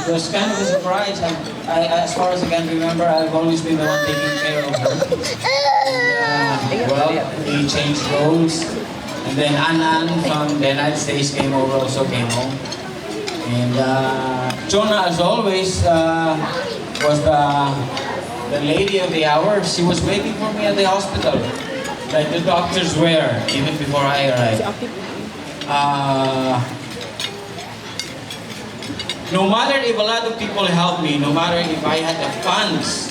it was kind of a surprise. As far as I can remember, I've always been the one taking care of her. Well, we changed roles. And then Anan from the United States came over, also came home. And Jonah, as always, was the lady of the hour. She was waiting for me at the hospital, like the doctors were, even before I arrived. No matter if a lot of people helped me, no matter if I had the funds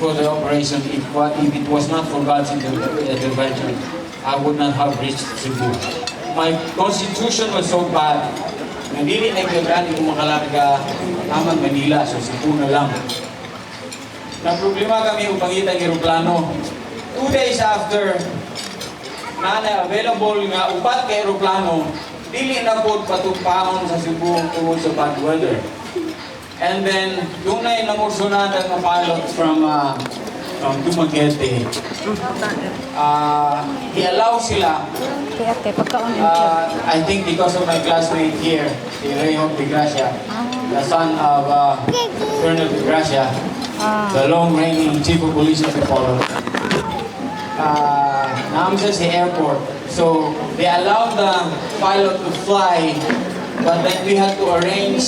for the operation, if it was not for God's intervention, I would not have reached Cebu. My constitution was so bad, na hindi nagkagani kung makalarga naman Manila, so Cebu na lang. Problema kami upang itang aeroplano. 2 days after, na available nga upat ka aeroplano, dili na po patupaon sa Cebu tungkol sa bad weather. And then, yung na inangursunatan ng pilot from Dumaguete, i-allow sila, I think because of my classmate here, si Rayhon de Gracia, the son of Colonel de Gracia, the long-reigning chief of police of Antipolo, Namses Airport. So they allowed the pilot to fly, but then we had to arrange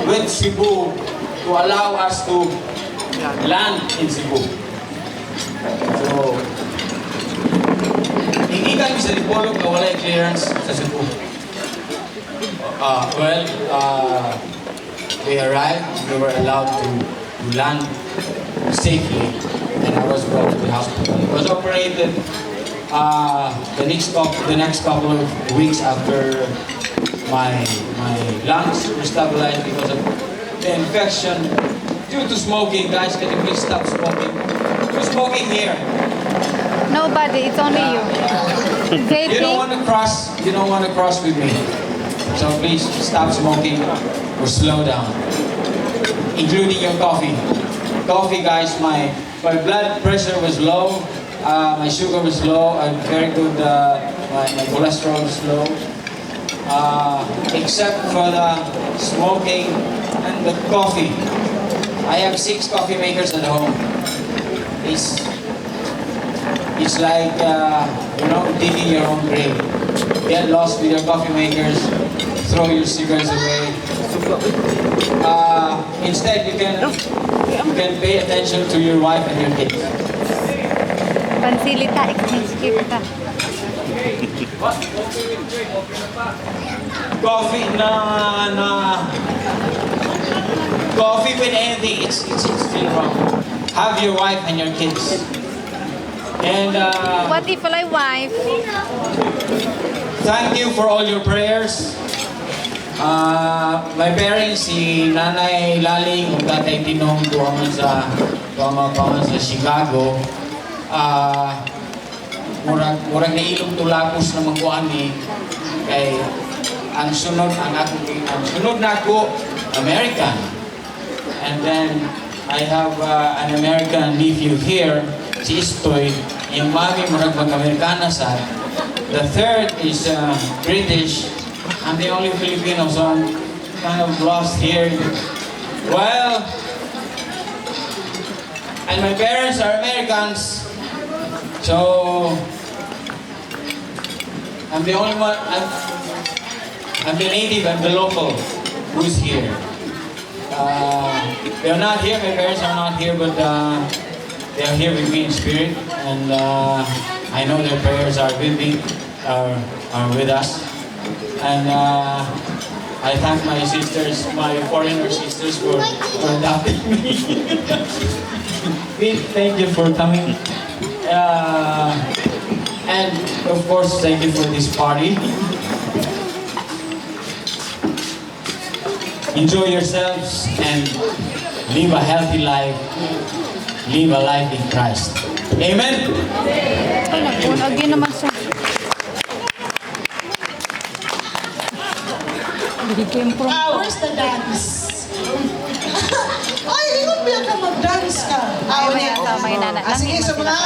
with Cebu to allow us to land in Cebu. So, hindi kami sa Dipolog na wala clearance sa Cebu. We arrived, we were allowed to land safely, and I was brought to the hospital. It was operated the next couple of weeks after my lungs were stabilized because of the infection due to smoking. Guys, can you please stop smoking? Who's smoking here? Nobody, it's only you. You don't want to cross. You don't want to cross with me. So please stop smoking or slow down, including your coffee. Coffee, guys. My blood pressure was low. My sugar was low. I'm very good. My cholesterol was low. Except for the smoking and the coffee. I have 6 coffee makers at home. It's like digging your own grave. Get lost with your coffee makers. Throw your cigarettes away. Instead, you can pay attention to your wife and your kids. Pansilita, exchange gift ka. Coffee coffee with anything, it's still wrong. Have your wife and your kids. And What if I wife? thank you for all your prayers. My parents, si Nanay Laling, ug Tatay Tinong, tuwangan sa Chicago. Murag nailong tulapos na magkuhan ni kay ang sunod na ako American. And then I have an American nephew here, si Istoy, yung mami murag mag-Amerikana sa. The third is British. I'm the only Filipino, so I'm kind of lost here. Well, and my parents are Americans, so I'm the only one. I'm the native, I'm the local who's here. They're not here, my parents are not here, but they are here with me in spirit, and I know their prayers are with me, are with us. And I thank my sisters, my foreigner sisters for adopting me. Thank you for coming. And of course, thank you for this party. Enjoy yourselves and live a healthy life. Live a life in Christ. Amen? Ay, nag-unag yun naman siya. Where's the dance? Ay, yun, ka mag-dance ka. Ayaw niya, may nana. Sige, sa mga